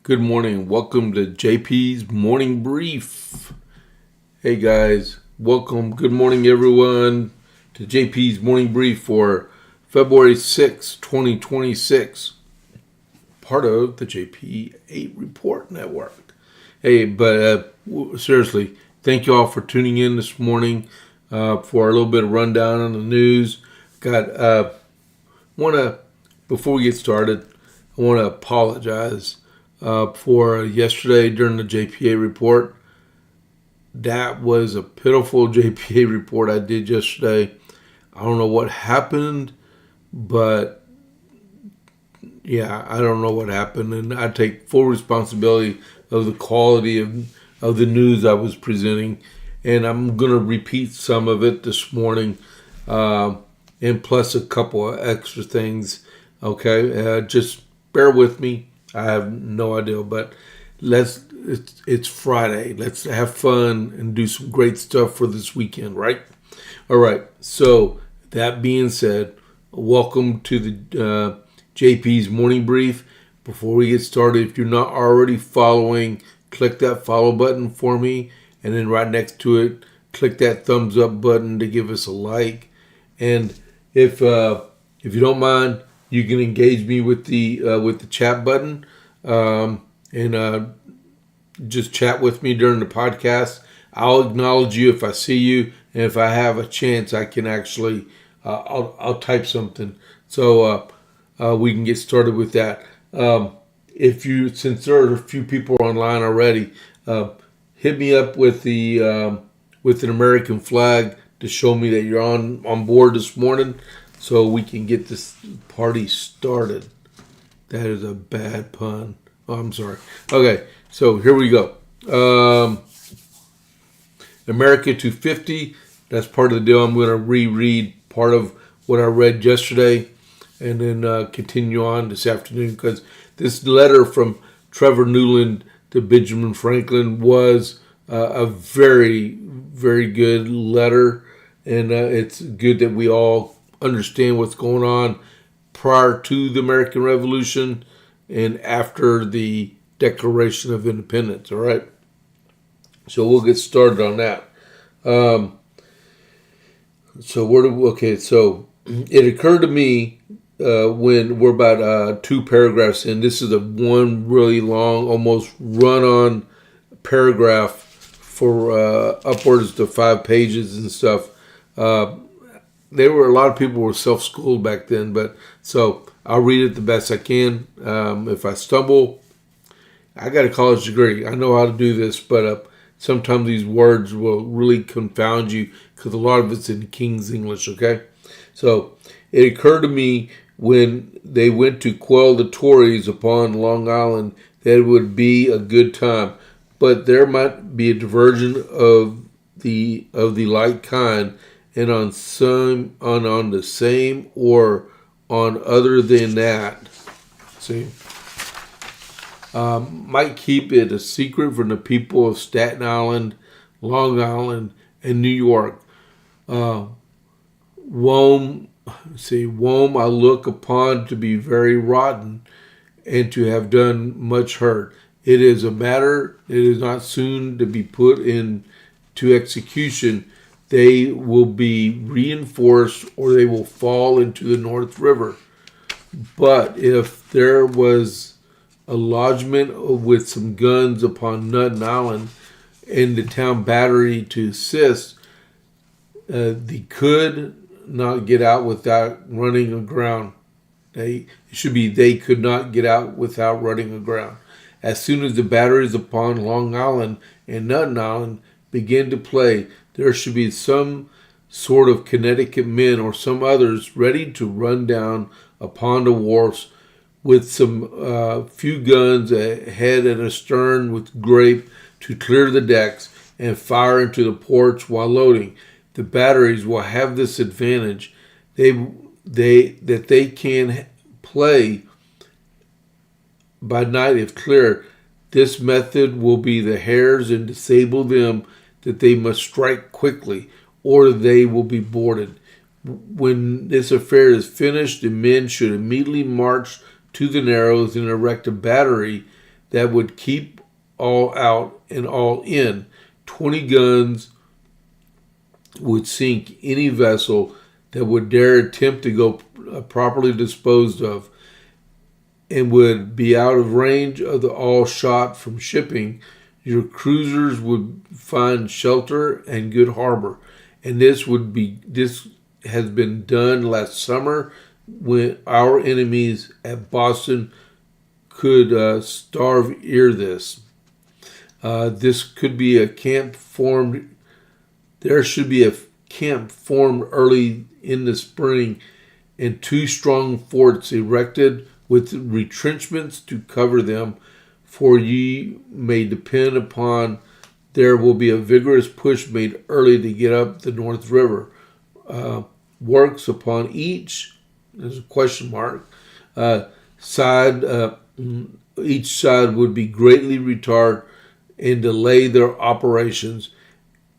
Good morning. Welcome to JP's Morning Brief. Hey guys, welcome. Good morning everyone to JP's Morning Brief for February 6, 2026. Part of the JP8 Report Network. Hey, but seriously, thank you all for tuning in this morning for a little bit of rundown on the news. Before we get started, I want to apologize for yesterday during the JPA report. That was a pitiful JPA report I did yesterday. I don't know what happened, but I don't know what happened, and I take full responsibility of the quality of the news I was presenting, and I'm going to repeat some of it this morning, and plus a couple of extra things. Okay, just bear with me. I have no idea, but it's Friday. Let's have fun and do some great stuff for this weekend, right? All right. So that being said, welcome to the JP's Morning Brief. Before we get started, if you're not already following, click that follow button for me, and then right next to it, click that thumbs up button to give us a like. And if you don't mind, you can engage me with the chat button, and just chat with me during the podcast. I'll acknowledge you if I see you, and if I have a chance, I can actually I'll type something so we can get started with that. Since there are a few people online already, hit me up with an American flag to show me that you're on board this morning, so we can get this party started. That is a bad pun. Oh, I'm sorry. Okay, so here we go. America 250. That's part of the deal. I'm going to reread part of what I read yesterday and then continue on this afternoon, because this letter from Trevor Newland to Benjamin Franklin was a very, very good letter, and it's good that we all understand what's going on prior to the American Revolution and after the Declaration of Independence. All right, so we'll get started on that. So it occurred to me when we're about 2 paragraphs in. This is one really long, almost run-on paragraph for upwards to 5 pages and stuff. A lot of people were self-schooled back then, but so I'll read it the best I can. If I stumble, I got a college degree. I know how to do this, but sometimes these words will really confound you because a lot of it's in King's English, okay? So it occurred to me when they went to quell the Tories upon Long Island that it would be a good time, but there might be a diversion of the like kind, and on the same or on other than that, might keep it a secret from the people of Staten Island, Long Island, and New York. Whom I look upon to be very rotten and to have done much hurt. It is a matter that is not soon to be put into execution. They will be reinforced or they will fall into the North River. But if there was a lodgment with some guns upon Nutten Island and the town battery to assist, they could not get out without running aground. They could not get out without running aground. As soon as the batteries upon Long Island and Nutten Island begin to play, there should be some sort of Connecticut men or some others ready to run down upon the wharfs with some few guns ahead and astern with grape to clear the decks and fire into the ports while loading. The batteries will have this advantage that they can play by night if clear. This method will be the hares and disable them, that they must strike quickly or they will be boarded. When this affair is finished, the men should immediately march to the Narrows and erect a battery that would keep all out and all in. 20 guns would sink any vessel that would dare attempt to go properly disposed of, and would be out of range of the all shot from shipping. Your cruisers would find shelter and good harbor. And this has been done last summer when our enemies at Boston could starve ear this. This could be a camp formed. There should be a camp formed early in the spring, and 2 strong forts erected with retrenchments to cover them. For ye may depend upon there will be a vigorous push made early to get up the North River. Works upon each, there's a question mark, side. Each side would be greatly retarded and delay their operations,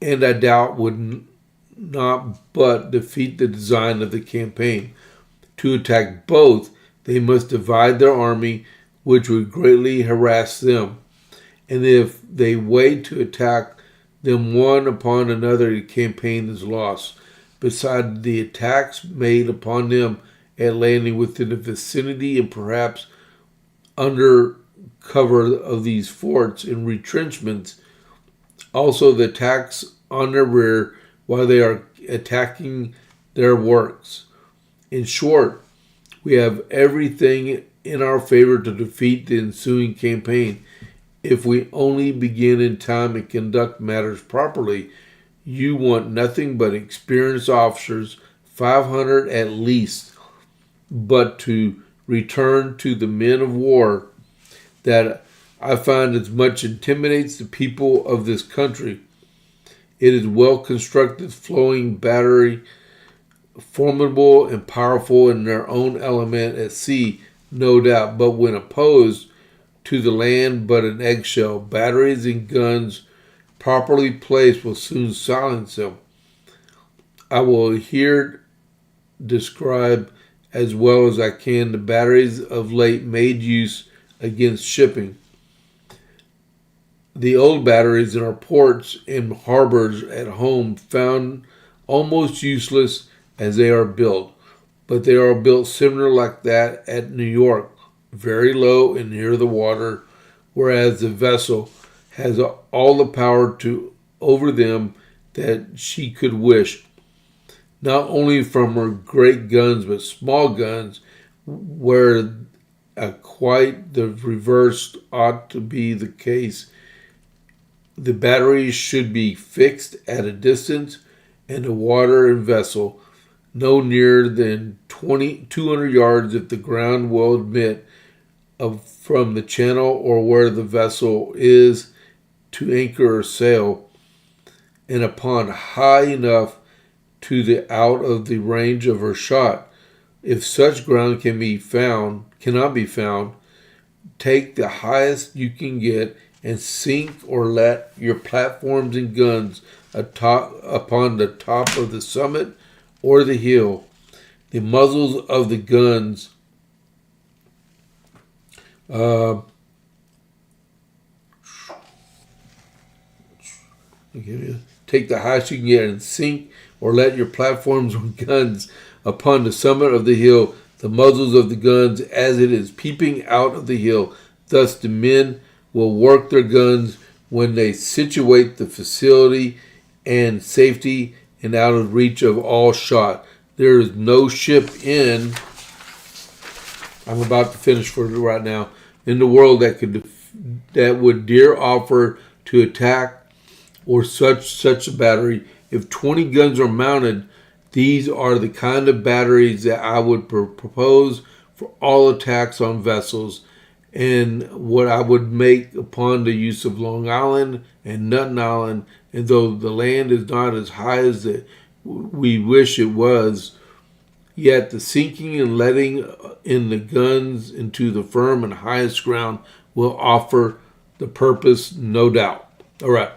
and I doubt would not but defeat the design of the campaign. To attack both, they must divide their army, which would greatly harass them. And if they wait to attack them one upon another, the campaign is lost. Besides the attacks made upon them at landing within the vicinity and perhaps under cover of these forts and retrenchments, also the attacks on their rear while they are attacking their works. In short, we have everything in our favor to defeat the ensuing campaign. If we only begin in time and conduct matters properly, you want nothing but experienced officers, 500 at least, but to return to the men of war that I find as much intimidates the people of this country. It is well constructed, flowing battery, formidable and powerful in their own element at sea, no doubt, but when opposed to the land, but an eggshell. Batteries and guns properly placed will soon silence them. I will here describe as well as I can the batteries of late made use against shipping. The old batteries in our ports and harbors at home found almost useless as they are built, but they are built similar like that at New York, very low and near the water, whereas the vessel has all the power to over them that she could wish, not only from her great guns but small guns, where quite the reverse ought to be the case. The batteries should be fixed at a distance, and the water and vessel no nearer than 200 yards if the ground will admit of from the channel or where the vessel is to anchor or sail, and upon high enough to the out of the range of her shot. If such ground cannot be found, take the highest you can get and sink or let your platforms and guns upon the top of the summit or the hill. The muzzles of the guns take the highest you can get and sink or let your platforms or guns upon the summit of the hill, the muzzles of the guns as it is peeping out of the hill. Thus the men will work their guns when they situate the facility and safety and out of reach of all shot. There is no ship in, I'm about to finish for right now, in the world that would dare offer to attack or such a battery. If 20 guns are mounted, these are the kind of batteries that I would propose for all attacks on vessels, and what I would make upon the use of Long Island and Nutten Island. And though the land is not as high as we wish it was, yet the sinking and letting in the guns into the firm and highest ground will offer the purpose, no doubt. All right,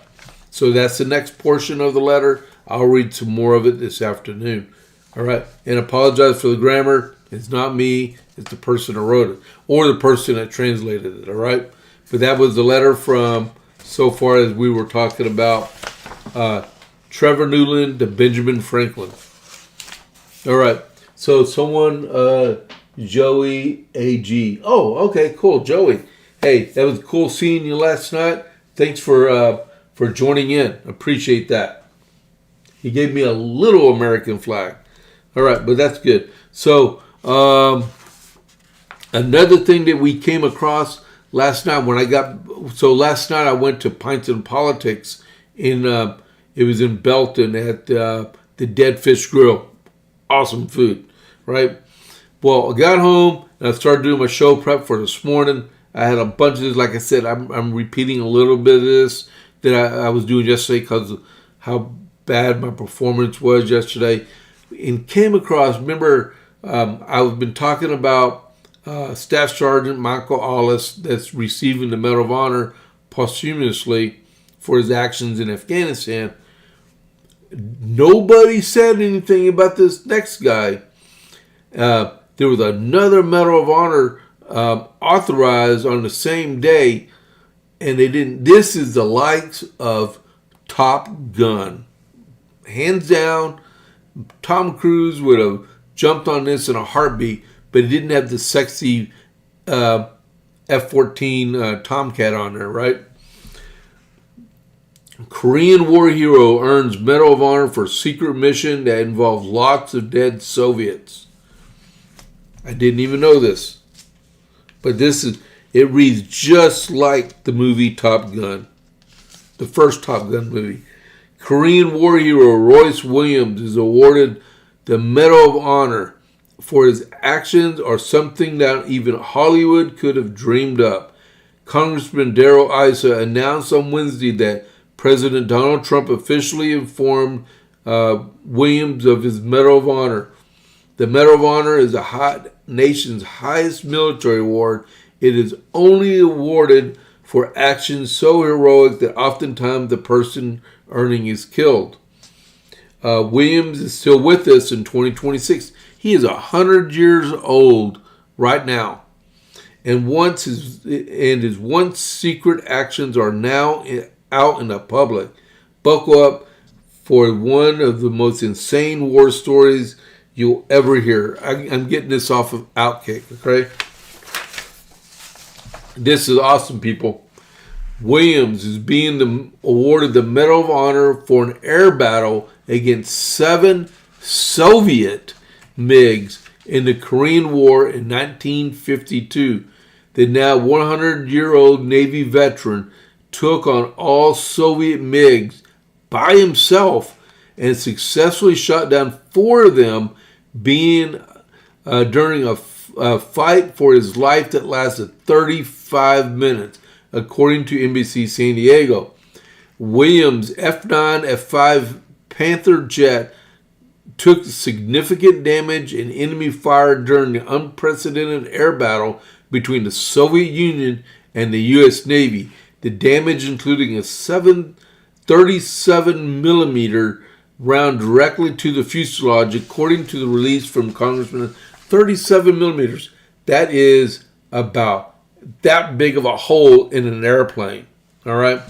so that's the next portion of the letter. I'll read some more of it this afternoon. All right, and apologize for the grammar. It's not me. It's the person who wrote it or the person that translated it. All right, But that was the letter from, so far as we were talking about, Trevor Newland to Benjamin Franklin. All right. So someone, Joey AG. Oh, okay, cool, Joey. Hey, that was cool seeing you last night. Thanks for joining in. Appreciate that. He gave me a little American flag. All right, but that's good. So another thing that we came across last night last night I went to Pints and Politics it was in Belton at the Dead Fish Grill. Awesome food, right? Well, I got home and I started doing my show prep for this morning. I had a bunch of this. Like I said, I'm repeating a little bit of this that I was doing yesterday because of how bad my performance was yesterday. And came across, remember, I've been talking about Staff Sergeant Michael Ollis that's receiving the Medal of Honor posthumously for his actions in Afghanistan. Nobody said anything about this next guy. There was another Medal of Honor authorized on the same day, and they didn't. This is the likes of Top Gun. Hands down, Tom Cruise would have jumped on this in a heartbeat, but it didn't have the sexy F-14 Tomcat on there, right? Korean War hero earns Medal of Honor for secret mission that involves lots of dead Soviets. I didn't even know this. But it reads just like the movie Top Gun. The first Top Gun movie. Korean War hero Royce Williams is awarded the Medal of Honor for his actions or something that even Hollywood could have dreamed up. Congressman Darrell Issa announced on Wednesday that President Donald Trump officially informed Williams of his Medal of Honor. The Medal of Honor is the nation's highest military award. It is only awarded for actions so heroic that oftentimes the person earning is killed. Williams is still with us in 2026. He is 100 years old right now. And his once secret actions are now out in the public. Buckle up for one of the most insane war stories you'll ever hear. I'm getting this off of Outkick, okay? This is awesome, people. Williams is being awarded the Medal of Honor for an air battle against 7 Soviet MiGs in the Korean War in 1952. The now 100-year-old Navy veteran took on all Soviet MiGs by himself and successfully shot down 4 of them, being during a fight for his life that lasted 35 minutes, according to NBC San Diego. Williams' F-9, F-5 Panther jet took significant damage in enemy fire during the unprecedented air battle between the Soviet Union and the U.S. Navy. The damage including a 37 millimeter round directly to the fuselage, according to the release from Congressman. 37 millimeters. That is about that big of a hole in an airplane. All right.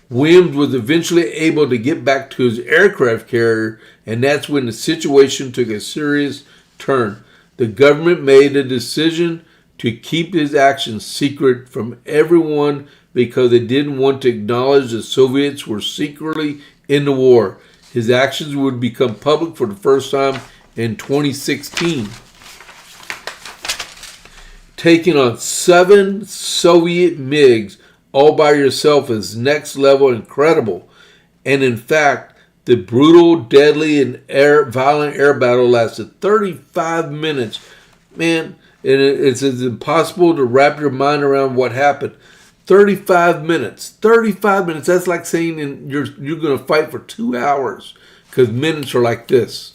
Williams was eventually able to get back to his aircraft carrier, and that's when the situation took a serious turn. The government made a decision to keep his actions secret from everyone because they didn't want to acknowledge the Soviets were secretly in the war. His actions would become public for the first time in 2016. Taking on 7 Soviet MiGs all by yourself is next level incredible. And in fact, the brutal, deadly, and violent air battle lasted 35 minutes. Man, and it's impossible to wrap your mind around what happened. 35 minutes. 35 minutes. That's like saying you're going to fight for 2 hours because minutes are like this.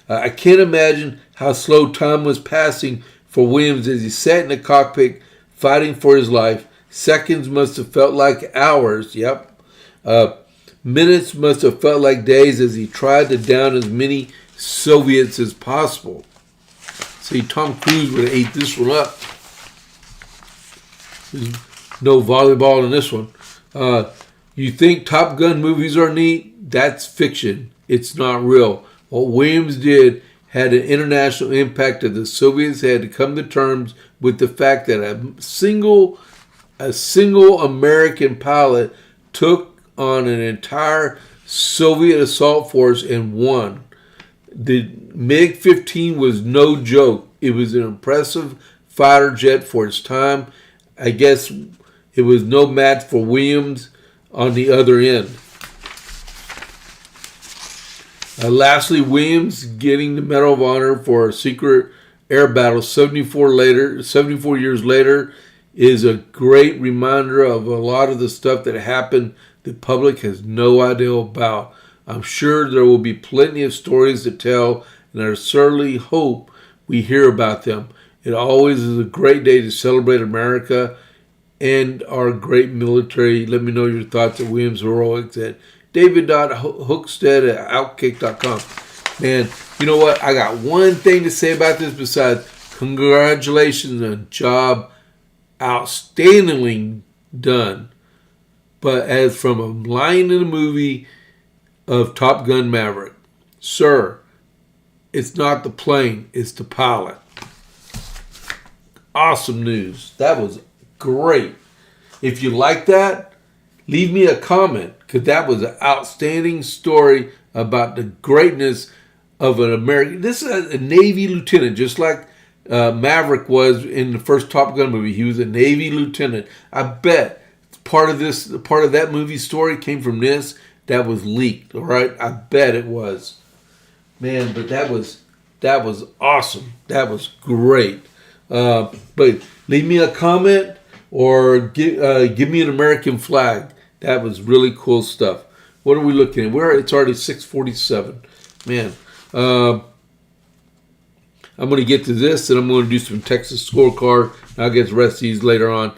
I can't imagine how slow time was passing for Williams as he sat in the cockpit fighting for his life. Seconds must have felt like hours. Yep. Minutes must have felt like days as he tried to down as many Soviets as possible. See, Tom Cruise would have ate this one up. No volleyball in this one. You think Top Gun movies are neat? That's fiction. It's not real. What Williams did had an international impact that the Soviets had to come to terms with the fact that a single American pilot took on an entire Soviet assault force and won. The MiG-15 was no joke. It was an impressive fighter jet for its time. I guess it was no match for Williams on the other end. Lastly, Williams getting the Medal of Honor for a secret air battle 74 years later is a great reminder of a lot of the stuff that happened the public has no idea about. I'm sure there will be plenty of stories to tell, and I certainly hope we hear about them. It always is a great day to celebrate America and our great military. Let me know your thoughts at Williams Heroics at david.hookstead@outkick.com. Man, you know what? I got one thing to say about this besides congratulations on a job outstandingly done. But as from a line in the movie of Top Gun Maverick, sir, it's not the plane, it's the pilot. Awesome news. That was great. If you like that, leave me a comment, because that was an outstanding story about the greatness of an American. This is a Navy lieutenant, just like Maverick was in the first Top Gun movie. He was a Navy lieutenant. I bet part of that movie story came from this that was leaked. All right, I bet it was. Man, but that was awesome. That was great. But leave me a comment or give me an American flag. That was really cool stuff. What are we looking at? It's already 6:47. Man, I'm going to get to this, and I'm going to do some Texas scorecard. I'll get the rest of these later on.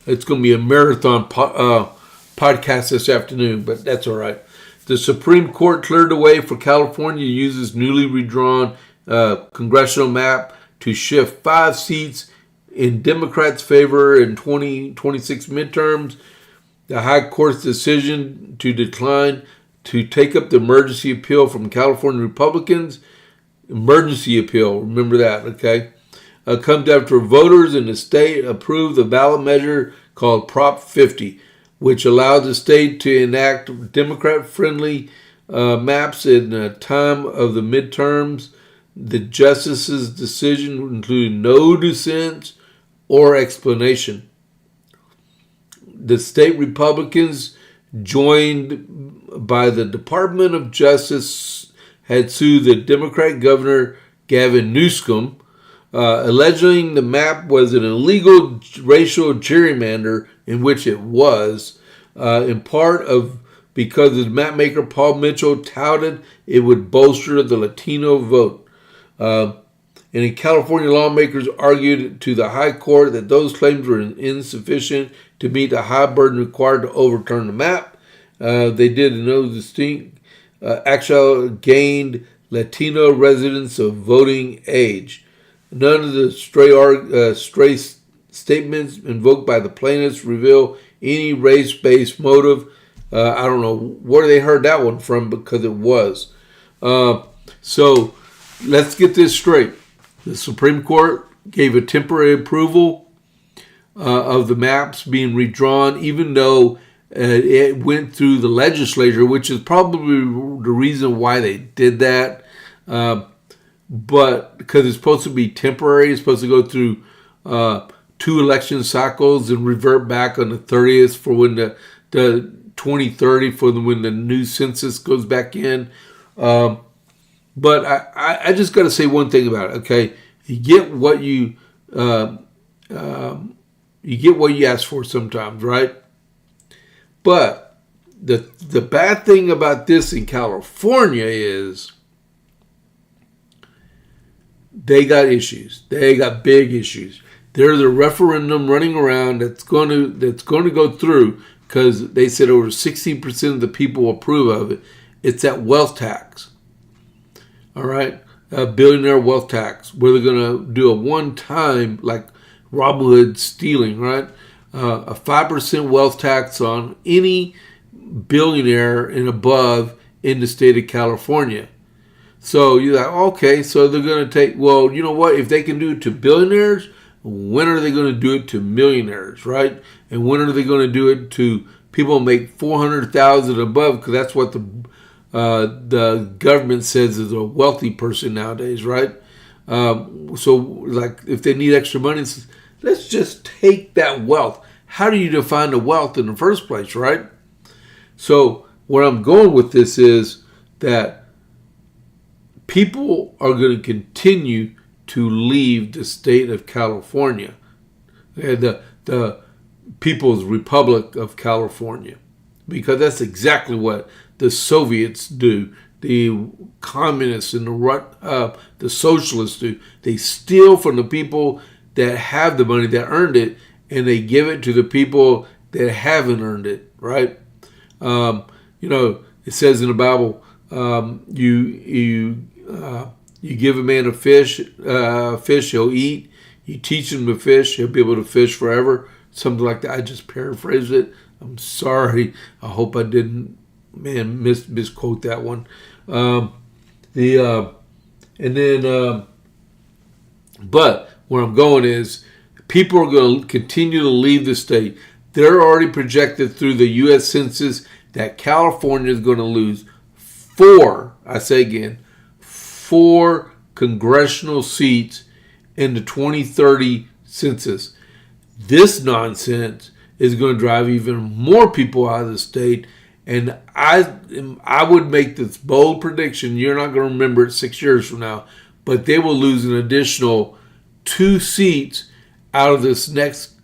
It's going to be a marathon podcast this afternoon, but that's all right. The Supreme Court cleared the way for California to use its newly redrawn congressional map to shift 5 seats in Democrats' favor in 2026 midterms. The High Court's decision to decline to take up the emergency appeal from California Republicans, emergency appeal, remember that, okay, comes after voters in the state approved the ballot measure called Prop 50, which allowed the state to enact Democrat-friendly maps in the time of the midterms. The justice's decision included no dissent or explanation. The state Republicans, joined by the Department of Justice, had sued the Democrat governor Gavin Newsome, alleging the map was an illegal racial gerrymander, in which it was, in part of because the mapmaker Paul Mitchell touted it would bolster the Latino vote. And in California, lawmakers argued to the High Court that those claims were insufficient to meet the high burden required to overturn the map. They did no distinct actual gained Latino residents of voting age. None of the stray statements invoked by the plaintiffs reveal any race-based motive. I don't know where they heard that one from, because it was. So let's get this straight. The Supreme Court gave a temporary approval of the maps being redrawn, even though it went through the legislature, which is probably the reason why they did that. But because it's supposed to be temporary, it's supposed to go through 2 election cycles and revert back on the 30th for when the 2030 for when the new census goes back in. But I just got to say one thing about it. Okay, you get what you ask for sometimes, right? But the bad thing about this in California is they got issues. They got big issues. There's a referendum running around that's going to go through, because they said over 60% of the people approve of it. It's that wealth tax. All right, a billionaire wealth tax, where they're going to do a one-time, like Robin Hood stealing, right? a 5% wealth tax on any billionaire and above in the state of California. So you're like, okay, so they're going to take, well, you know what? If they can do it to billionaires, when are they going to do it to millionaires, right? And when are they going to do it to people who make $400,000 above? Because that's what the government says is a wealthy person nowadays, right? So like if they need extra money, let's just take that wealth. How do you define the wealth in the first place, right? So where I'm going with this is that people are going to continue to leave the state of California, the People's Republic of California, because that's exactly what the Soviets do, the communists and the socialists do. They steal from the people that have the money, that earned it, and they give it to the people that haven't earned it, right? It says in the Bible, you give a man a fish, he'll eat. You teach him to fish, he'll be able to fish forever. Something like that. I just paraphrased it. I'm sorry. I hope I didn't, misquote that one. But where I'm going is, people are going to continue to leave the state. They're already projected through the U.S. Census that California is going to lose four congressional seats in the 2030 census. This nonsense is going to drive even more people out of the state. And I would make this bold prediction. You're not going to remember it 6 years from now, but they will lose an additional 2 seats out of this next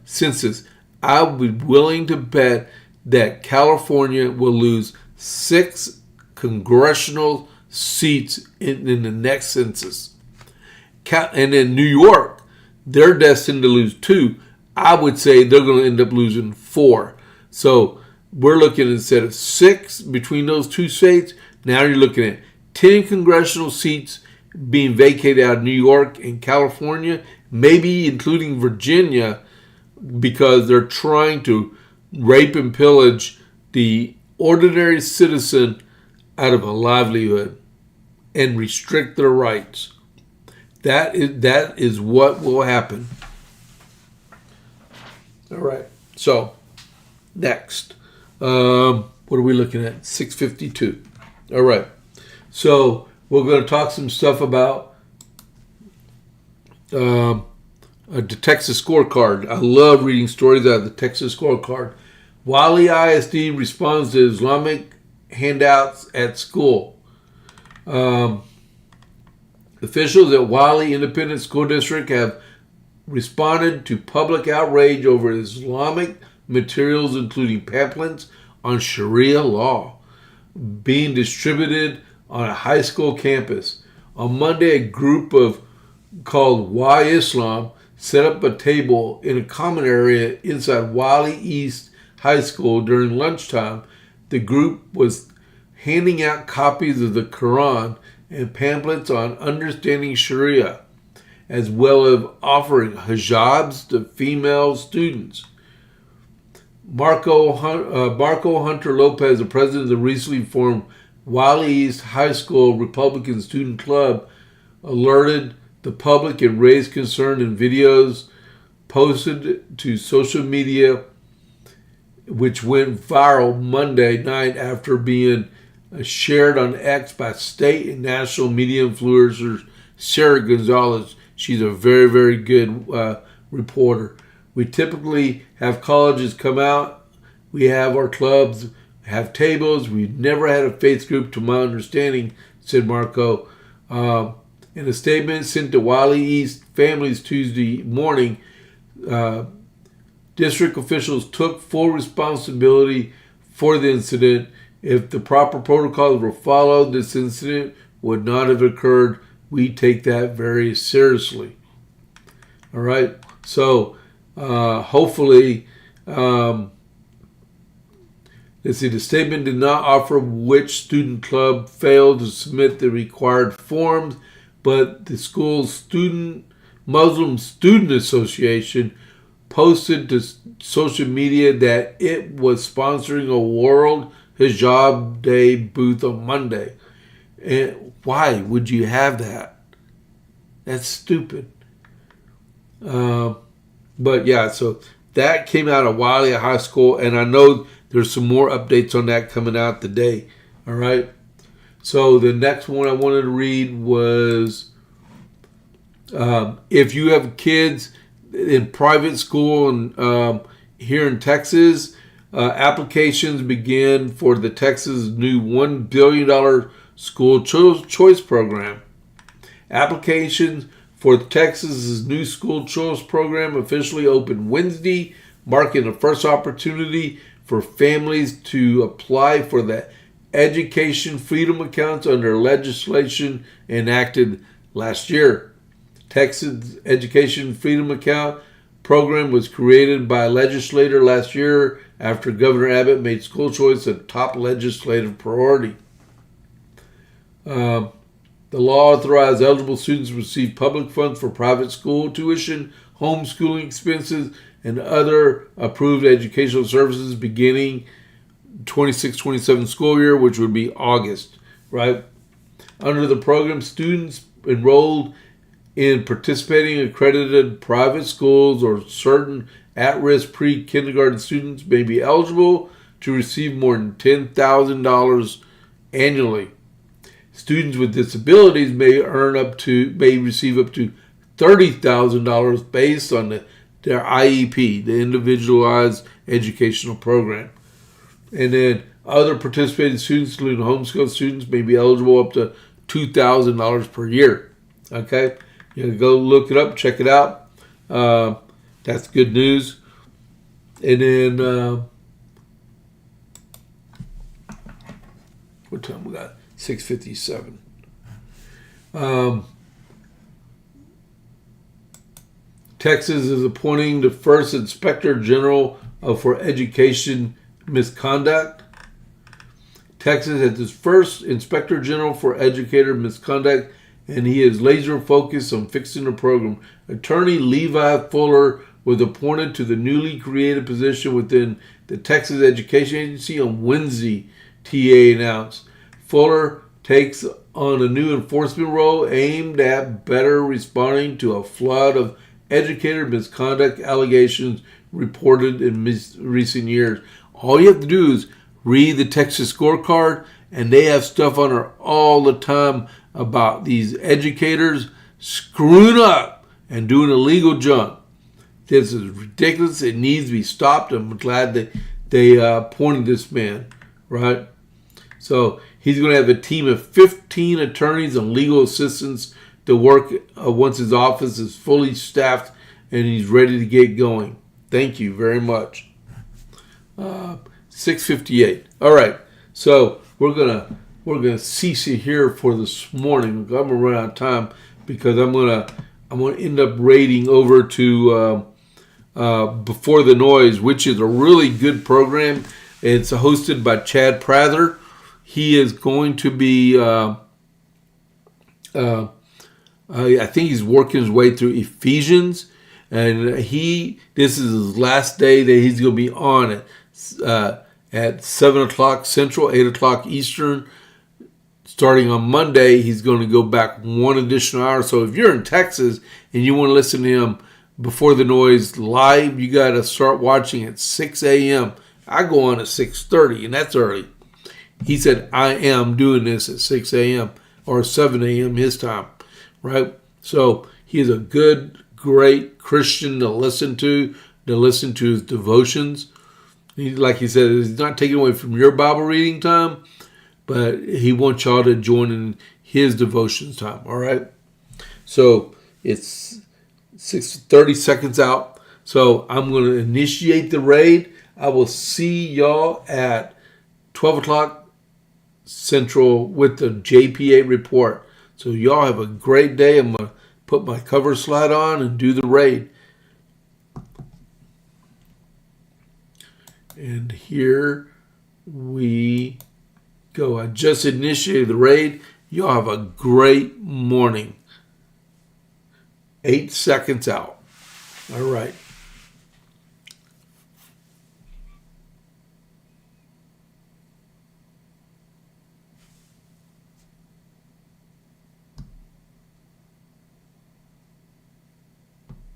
census. I would be willing to bet that California will lose 6 congressional seats in the next census. And in New York, they're destined to lose 2. I would say they're going to end up losing 4. So we're looking, instead of 6 between those 2 states, now you're looking at 10 congressional seats being vacated out of New York and California, maybe including Virginia, because they're trying to rape and pillage the ordinary citizen out of a livelihood and restrict their rights. That is what will happen. All right. So next, what are we looking at? 652. All right. So we're going to talk some stuff about the Texas scorecard. I love reading stories out of the Texas scorecard. Wiley ISD responds to Islamic handouts at school. Officials at Wiley Independent School District have responded to public outrage over Islamic materials, including pamphlets on Sharia law, being distributed on a high school campus. On Monday, a group called Why Islam set up a table in a common area inside Wiley East High School during lunchtime. The group was handing out copies of the Quran and pamphlets on understanding Sharia, as well as offering hijabs to female students. Marco Hunter Lopez, the president of the recently formed Wiley East High School Republican Student Club, alerted the public and raised concern in videos posted to social media, which went viral Monday night after being shared on X by state and national media influencers Sarah Gonzalez. She's a very, very good reporter. We typically have colleges come out. We have our clubs have tables. We've never had a faith group, to my understanding, said Marco. In a statement sent to Wiley East families Tuesday morning, district officials took full responsibility for the incident. If the proper protocols were followed, this incident would not have occurred. We take that very seriously. All right. So hopefully, the statement did not offer which student club failed to submit the required forms, but the school's Muslim Student Association posted to social media that it was sponsoring a World Hijab Day booth on Monday. And why would you have that? That's stupid. But yeah, so that came out of Wiley High School, and I know there's some more updates on that coming out today. All right. So the next one I wanted to read was if you have kids in private school and here in Texas, applications begin for the Texas new $1 billion school choice program. Applications for Texas's new school choice program officially opened Wednesday, marking the first opportunity for families to apply for the education freedom accounts under legislation enacted last year. Texas Education Freedom Account program was created by a legislator last year after Governor Abbott made school choice a top legislative priority. The law authorized eligible students to receive public funds for private school tuition, homeschooling expenses, and other approved educational services beginning 26-27 school year, which would be August, right? Under the program, students enrolled in participating accredited private schools or certain at-risk pre-kindergarten students may be eligible to receive more than $10,000 annually. Students with disabilities may receive up to $30,000 based on their IEP, the Individualized Educational Program. And then other participating students, including homeschool students, may be eligible up to $2,000 per year. Okay, you can go look it up, check it out. That's good news. And then what time we got? 6:57. Texas is appointing the first Inspector General for Education Misconduct. Texas has its first Inspector General for Educator Misconduct, and he is laser focused on fixing the program. Attorney Levi Fuller was appointed to the newly created position within the Texas Education Agency on Wednesday, TA announced. Fuller takes on a new enforcement role aimed at better responding to a flood of educator misconduct allegations reported in recent years. All you have to do is read the Texas scorecard, and they have stuff on there all the time about these educators screwing up and doing illegal junk. This is ridiculous. It needs to be stopped. I'm glad that they appointed this man, right? So he's going to have a team of 15 attorneys and legal assistants to work once his office is fully staffed and he's ready to get going. Thank you very much. 6:58. All right. So we're gonna cease it here for this morning. I'm gonna run out of time because I'm gonna end up raiding over to Before the Noise, which is a really good program. It's hosted by Chad Prather. He is going to be, I think he's working his way through Ephesians, and this is his last day that he's going to be on it at 7 o'clock Central, 8 o'clock Eastern. Starting on Monday, he's going to go back one additional hour. So if you're in Texas and you want to listen to him Before the Noise live, you got to start watching at 6 a.m. I go on at 6:30, and that's early. He said, I am doing this at 6 a.m. or 7 a.m. his time, right? So he's a good, great Christian to listen to his devotions. Like he said, he's not taking away from your Bible reading time, but he wants y'all to join in his devotions time, all right? So it's 30 seconds out. So I'm going to initiate the raid. I will see y'all at 12 o'clock Central with the JPA report. So y'all have a great day. I'm going to put my cover slide on and do the raid. And here we go. I just initiated the raid. Y'all have a great morning. 8 seconds out. All right.